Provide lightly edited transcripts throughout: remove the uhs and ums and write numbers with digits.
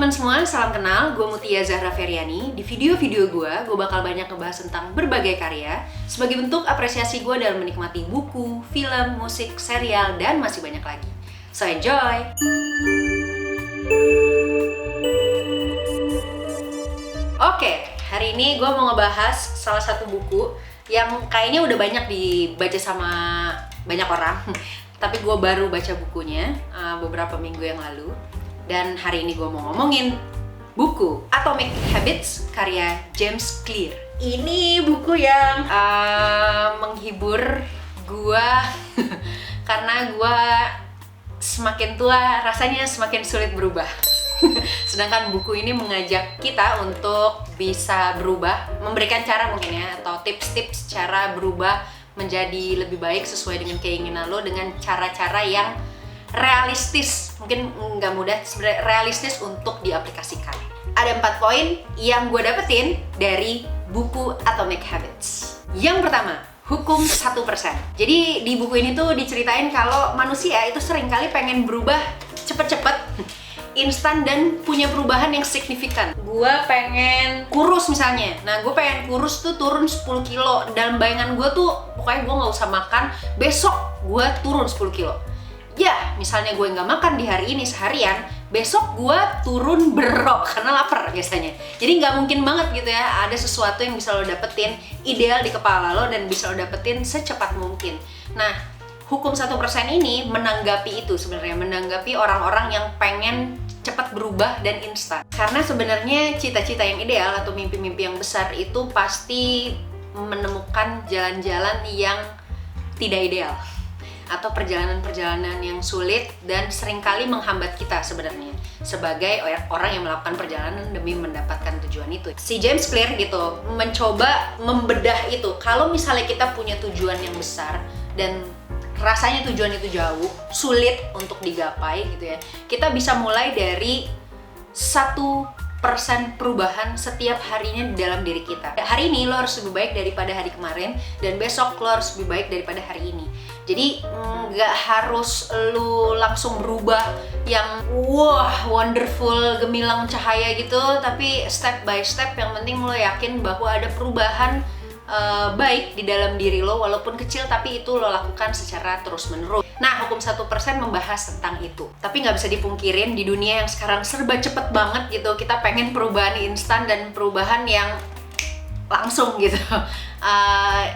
Teman semua, salam kenal. Gue Mutia Zahra Feryani. Di video-video gue bakal banyak ngebahas tentang berbagai karya sebagai bentuk apresiasi gue dalam menikmati buku, film, musik, serial, dan masih banyak lagi. So enjoy! Oke, hari ini gue mau ngebahas salah satu buku yang kayaknya udah banyak dibaca sama banyak orang. Tapi gue baru baca bukunya beberapa minggu yang lalu. Dan hari ini gue mau ngomongin buku Atomic Habits karya James Clear. Ini buku yang menghibur gue karena gue semakin tua rasanya semakin sulit berubah. Sedangkan buku ini mengajak kita untuk bisa berubah, memberikan cara mungkin ya, atau tips-tips cara berubah menjadi lebih baik sesuai dengan keinginan lo dengan cara-cara yang realistis, mungkin nggak mudah, sebenarnya realistis untuk diaplikasikan. Ada 4 poin yang gue dapetin dari buku Atomic Habits. Yang pertama, hukum 1%. Jadi di buku ini tuh diceritain kalau manusia itu seringkali pengen berubah cepet-cepet, instan, dan punya perubahan yang signifikan. Gue pengen kurus misalnya, nah gue pengen kurus tuh turun 10 kilo. Dalam bayangan gue tuh pokoknya gue nggak usah makan, besok gue turun 10 kilo. Ya, misalnya gue nggak makan di hari ini seharian, besok gue turun berok karena lapar biasanya. Jadi nggak mungkin banget gitu ya, ada sesuatu yang bisa lo dapetin ideal di kepala lo dan bisa lo dapetin secepat mungkin. Nah, hukum 1% ini menanggapi itu sebenarnya, menanggapi orang-orang yang pengen cepat berubah dan instan. Karena sebenarnya cita-cita yang ideal atau mimpi-mimpi yang besar itu pasti menemukan jalan-jalan yang tidak ideal atau perjalanan-perjalanan yang sulit dan seringkali menghambat kita sebenarnya sebagai orang yang melakukan perjalanan demi mendapatkan tujuan itu. Si James Clear gitu mencoba membedah itu. Kalau misalnya kita punya tujuan yang besar dan rasanya tujuan itu jauh, sulit untuk digapai gitu ya, kita bisa mulai dari 1% perubahan setiap harinya di dalam diri kita. Hari ini lo harus lebih baik daripada hari kemarin, dan besok lo harus lebih baik daripada hari ini. Jadi nggak harus lo langsung berubah yang wah wonderful, gemilang cahaya gitu, tapi step by step. Yang penting lo yakin bahwa ada perubahan baik di dalam diri lo, walaupun kecil, tapi itu lo lakukan secara terus-menerus. Nah, hukum 1% membahas tentang itu. Tapi nggak bisa dipungkirin di dunia yang sekarang serba cepet banget gitu, kita pengen perubahan instan dan perubahan yang langsung gitu.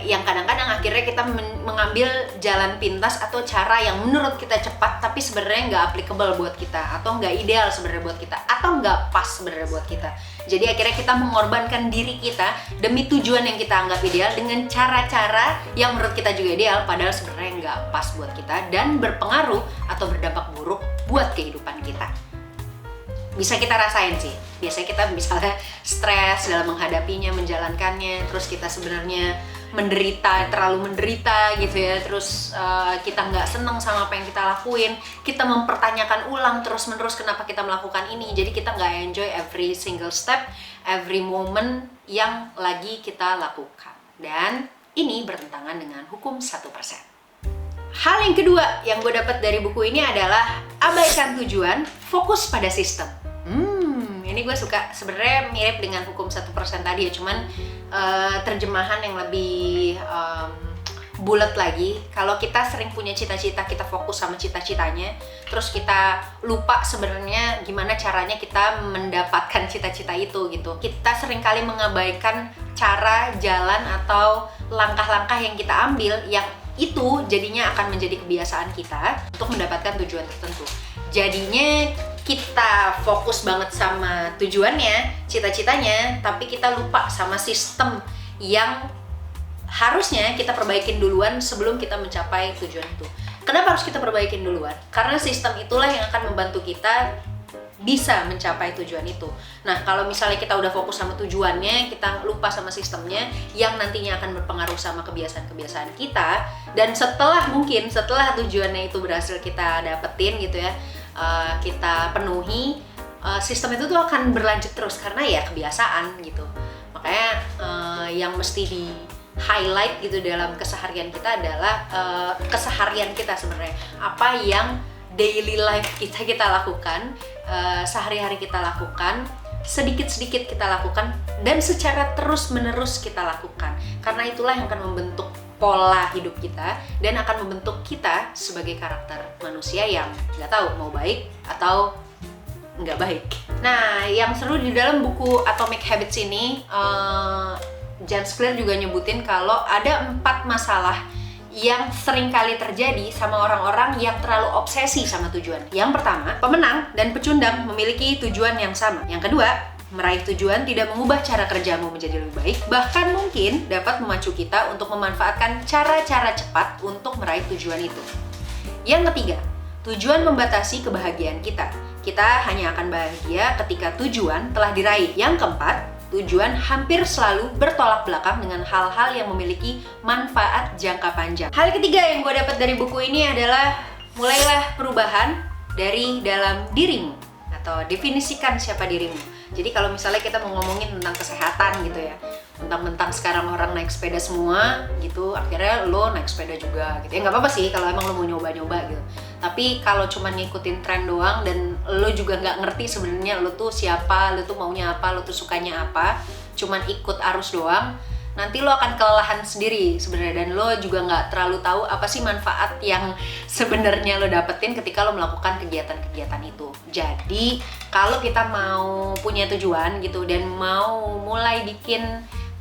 Yang kadang-kadang akhirnya kita mengambil jalan pintas atau cara yang menurut kita cepat tapi sebenarnya nggak applicable buat kita, atau nggak ideal sebenarnya buat kita, atau nggak pas sebenarnya buat kita. Jadi akhirnya kita mengorbankan diri kita demi tujuan yang kita anggap ideal dengan cara-cara yang menurut kita juga ideal, padahal sebenarnya nggak pas buat kita dan berpengaruh atau berdampak buruk buat kehidupan kita. Bisa kita rasain sih, biasanya kita misalnya stres dalam menghadapinya, menjalankannya, terus kita sebenarnya menderita, terlalu menderita gitu ya, terus kita nggak seneng sama apa yang kita lakuin, kita mempertanyakan ulang terus-menerus kenapa kita melakukan ini, jadi kita nggak enjoy every single step, every moment yang lagi kita lakukan. Dan ini bertentangan dengan hukum 1%. Hal yang kedua yang gue dapat dari buku ini adalah abaikan tujuan, fokus pada sistem. Ini gue suka, sebenarnya mirip dengan hukum 1% tadi ya, cuman terjemahan yang lebih bulat lagi. Kalau kita sering punya cita-cita, kita fokus sama cita-citanya, terus kita lupa sebenarnya gimana caranya kita mendapatkan cita-cita itu gitu. Kita seringkali mengabaikan cara, jalan, atau langkah-langkah yang kita ambil yang itu jadinya akan menjadi kebiasaan kita untuk mendapatkan tujuan tertentu. Jadinya kita fokus banget sama tujuannya, cita-citanya, tapi kita lupa sama sistem yang harusnya kita perbaikin duluan sebelum kita mencapai tujuan itu. Kenapa harus kita perbaikin duluan? Karena sistem itulah yang akan membantu kita bisa mencapai tujuan itu. Nah, kalau misalnya kita udah fokus sama tujuannya, kita lupa sama sistemnya yang nantinya akan berpengaruh sama kebiasaan-kebiasaan kita, dan setelah tujuannya itu berhasil kita dapetin gitu ya, kita penuhi, sistem itu tuh akan berlanjut terus karena ya kebiasaan gitu. Makanya yang mesti di highlight gitu dalam keseharian kita adalah keseharian kita sebenarnya, apa yang daily life kita lakukan sehari-hari kita lakukan, sedikit-sedikit kita lakukan, dan secara terus-menerus kita lakukan. Karena itulah yang akan membentuk pola hidup kita dan akan membentuk kita sebagai karakter manusia yang nggak tahu mau baik atau nggak baik. Nah, yang seru di dalam buku Atomic Habits ini, James Clear juga nyebutin kalau ada 4 masalah yang sering kali terjadi sama orang-orang yang terlalu obsesi sama tujuan. Yang pertama, pemenang dan pecundang memiliki tujuan yang sama. Yang kedua, meraih tujuan tidak mengubah cara kerjamu menjadi lebih baik, bahkan mungkin dapat memacu kita untuk memanfaatkan cara-cara cepat untuk meraih tujuan itu. Yang ketiga, tujuan membatasi kebahagiaan kita. Kita hanya akan bahagia ketika tujuan telah diraih. Yang keempat, tujuan hampir selalu bertolak belakang dengan hal-hal yang memiliki manfaat jangka panjang. Hal ketiga yang gue dapat dari buku ini adalah mulailah perubahan dari dalam dirimu, atau definisikan siapa dirimu. Jadi kalau misalnya kita mau ngomongin tentang kesehatan gitu ya, mentang-mentang sekarang orang naik sepeda semua gitu, akhirnya lo naik sepeda juga gitu ya. Nggak apa-apa sih kalau emang lo mau nyoba-nyoba gitu. Tapi kalau cuma ngikutin tren doang dan lo juga nggak ngerti sebenarnya lo tuh siapa, lo tuh maunya apa, lo tuh sukanya apa, cuman ikut arus doang, nanti lo akan kelelahan sendiri sebenarnya, dan lo juga nggak terlalu tahu apa sih manfaat yang sebenarnya lo dapetin ketika lo melakukan kegiatan-kegiatan itu. Jadi kalau kita mau punya tujuan gitu dan mau mulai bikin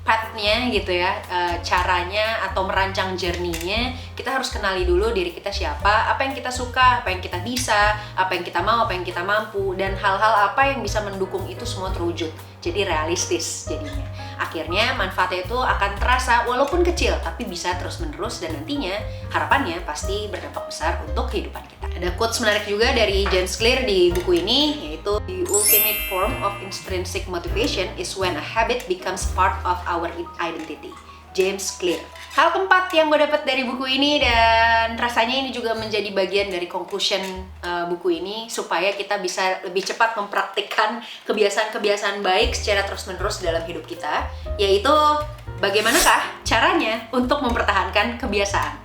path-nya gitu ya, caranya atau merancang journey-nya, kita harus kenali dulu diri kita siapa, apa yang kita suka, apa yang kita bisa, apa yang kita mau, apa yang kita mampu, dan hal-hal apa yang bisa mendukung itu semua terwujud. Jadi realistis jadinya. Akhirnya manfaatnya itu akan terasa walaupun kecil, tapi bisa terus-menerus, dan nantinya harapannya pasti berdampak besar untuk kehidupan kita. Ada quotes menarik juga dari James Clear di buku ini, yaitu the ultimate form of intrinsic motivation is when a habit becomes part of our identity. James Clear. Hal keempat yang gue dapat dari buku ini, dan rasanya ini juga menjadi bagian dari conclusion buku ini, supaya kita bisa lebih cepat mempraktikkan kebiasaan-kebiasaan baik secara terus-menerus dalam hidup kita, yaitu bagaimanakah caranya untuk mempertahankan kebiasaan.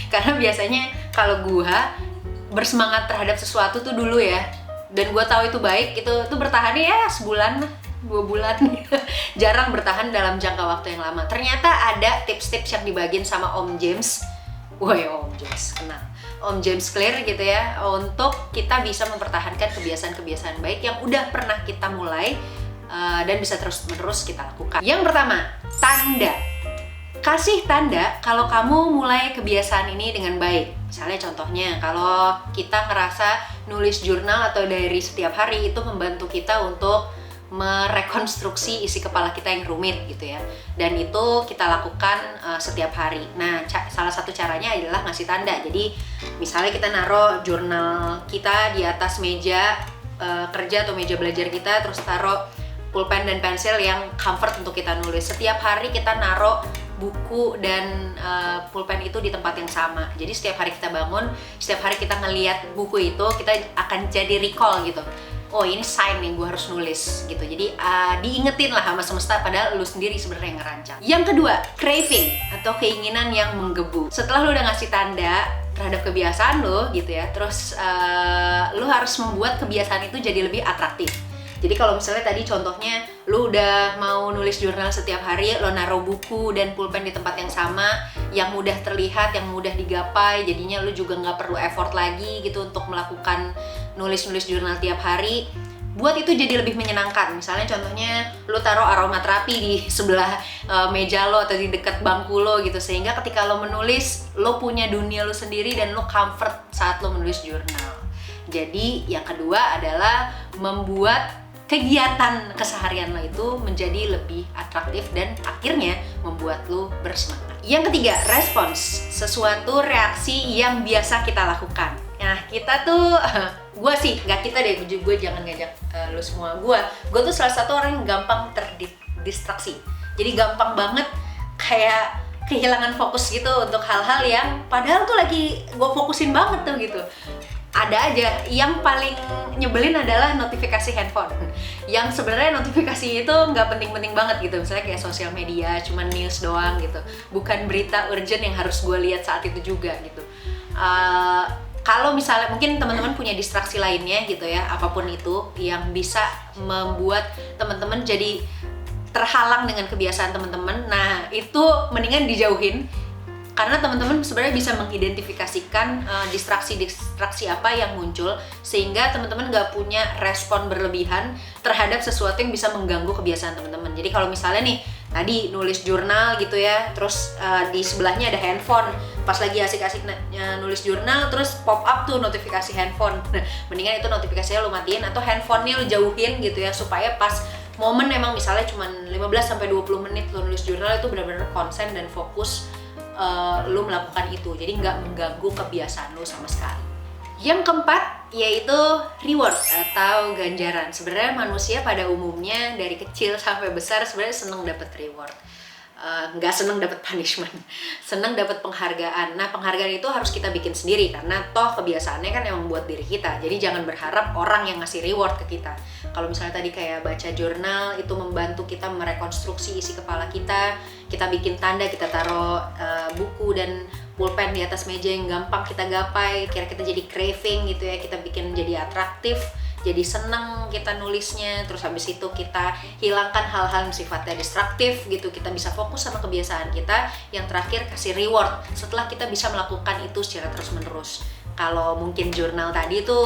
Karena biasanya kalau gue bersemangat terhadap sesuatu tuh dulu ya, dan gue tahu itu baik, itu bertahannya ya sebulan 2 bulan, jarang bertahan dalam jangka waktu yang lama. Ternyata ada tips-tips yang dibagiin sama Om James. Woi, Om James, kenal Om James Clear gitu ya, untuk kita bisa mempertahankan kebiasaan-kebiasaan baik yang udah pernah kita mulai dan bisa terus-menerus kita lakukan. Yang pertama, tanda. Kasih tanda kalau kamu mulai kebiasaan ini dengan baik. Misalnya contohnya, kalau kita ngerasa nulis jurnal atau diary setiap hari itu membantu kita untuk merekonstruksi isi kepala kita yang rumit gitu ya, dan itu kita lakukan setiap hari. Nah, salah satu caranya adalah ngasih tanda. Jadi misalnya kita naruh jurnal kita di atas meja kerja atau meja belajar kita, terus taruh pulpen dan pensil yang comfort untuk kita nulis. Setiap hari kita naruh buku dan pulpen itu di tempat yang sama. Jadi setiap hari kita bangun, setiap hari kita ngelihat buku itu, kita akan jadi recall gitu. Oh, ini sign nih, gue harus nulis gitu. Jadi diingetin lah sama semesta, padahal lu sendiri sebenarnya yang ngerancang. Yang kedua, craving atau keinginan yang menggebu. Setelah lu udah ngasih tanda terhadap kebiasaan lu gitu ya, terus lu harus membuat kebiasaan itu jadi lebih atraktif. Jadi kalau misalnya tadi contohnya lu udah mau nulis jurnal setiap hari, lo naruh buku dan pulpen di tempat yang sama, yang mudah terlihat, yang mudah digapai, jadinya lu juga nggak perlu effort lagi gitu untuk melakukan nulis-nulis jurnal tiap hari. Buat itu jadi lebih menyenangkan. Misalnya contohnya lu taruh aromaterapi di sebelah meja lo atau di dekat bangku lo gitu, sehingga ketika lo menulis, lo punya dunia lo sendiri dan lo comfort saat lo menulis jurnal. Jadi yang kedua adalah membuat kegiatan keseharian lo itu menjadi lebih atraktif dan akhirnya membuat lo bersemangat. Yang ketiga, respons, sesuatu reaksi yang biasa kita lakukan. Nah, kita tuh, gue sih, nggak kita deh, gue jangan ngajak lo semua. Gue tuh salah satu orang yang gampang terdistraksi. Jadi gampang banget kayak kehilangan fokus gitu untuk hal-hal yang padahal tuh lagi gue fokusin banget tuh gitu. Ada aja. Yang paling nyebelin adalah notifikasi handphone, yang sebenarnya notifikasi itu nggak penting-penting banget gitu. Misalnya kayak sosial media, cuman news doang gitu, bukan berita urgent yang harus gue lihat saat itu juga gitu. Kalau misalnya mungkin teman-teman punya distraksi lainnya gitu ya, apapun itu yang bisa membuat teman-teman jadi terhalang dengan kebiasaan teman-teman, nah itu mendingan dijauhin. Karena teman-teman sebenarnya bisa mengidentifikasikan distraksi-distraksi apa yang muncul, sehingga teman-teman nggak punya respon berlebihan terhadap sesuatu yang bisa mengganggu kebiasaan teman-teman. Jadi kalau misalnya nih tadi nulis jurnal gitu ya, terus di sebelahnya ada handphone, pas lagi asik-asik nulis jurnal terus pop up tuh notifikasi handphone. Nah, mendingan itu notifikasinya lo matiin atau handphonenya lo jauhin gitu ya, supaya pas momen emang misalnya cuma 15-20 menit lo nulis jurnal, itu benar-benar konsen dan fokus lo melakukan itu, jadi nggak mengganggu kebiasaan lo sama sekali. Yang keempat yaitu reward atau ganjaran. Sebenarnya manusia pada umumnya dari kecil sampai besar sebenarnya seneng dapat reward, nggak seneng dapat punishment, seneng dapat penghargaan. Nah, penghargaan itu harus kita bikin sendiri karena toh kebiasaannya kan emang buat diri kita. Jadi jangan berharap orang yang ngasih reward ke kita. Kalau misalnya tadi kayak baca jurnal itu membantu kita merekonstruksi isi kepala kita bikin tanda, kita taruh buku dan pulpen di atas meja yang gampang kita gapai, kira kita jadi craving gitu ya, kita bikin jadi atraktif, jadi seneng kita nulisnya. Terus habis itu kita hilangkan hal-hal yang sifatnya distraktif gitu, kita bisa fokus sama kebiasaan kita. Yang terakhir kasih reward setelah kita bisa melakukan itu secara terus-menerus. Kalau mungkin jurnal tadi itu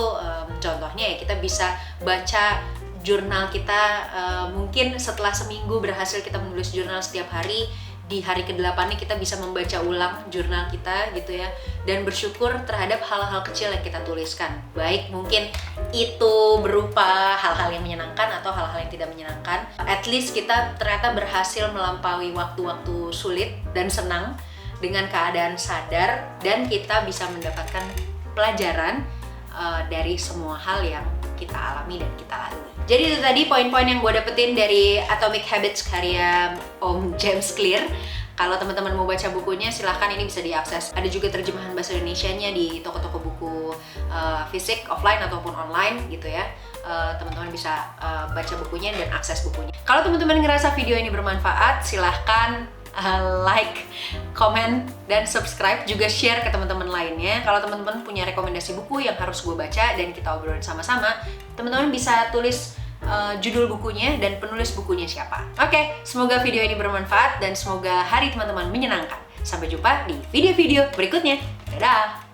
contohnya ya, kita bisa baca jurnal kita mungkin setelah seminggu berhasil kita menulis jurnal setiap hari. Di hari ke-8 nih kita bisa membaca ulang jurnal kita gitu ya, dan bersyukur terhadap hal-hal kecil yang kita tuliskan, baik mungkin itu berupa hal-hal yang menyenangkan atau hal-hal yang tidak menyenangkan. At least kita ternyata berhasil melampaui waktu-waktu sulit dan senang dengan keadaan sadar, dan kita bisa mendapatkan pelajaran dari semua hal yang kita alami dan kita lalui. Jadi itu tadi poin-poin yang gue dapetin dari Atomic Habits karya Om James Clear. Kalau teman-teman mau baca bukunya silahkan, ini bisa diakses. Ada juga terjemahan bahasa Indonesianya di toko-toko buku fisik, offline ataupun online gitu ya. Teman-teman bisa baca bukunya dan akses bukunya. Kalau teman-teman ngerasa video ini bermanfaat, silahkan like, comment, dan subscribe, juga share ke teman-teman lainnya. Kalau teman-teman punya rekomendasi buku yang harus gue baca dan kita obrolin sama-sama, teman-teman bisa tulis judul bukunya dan penulis bukunya siapa. Oke, semoga video ini bermanfaat dan semoga hari teman-teman menyenangkan. Sampai jumpa di video-video berikutnya. Dadah!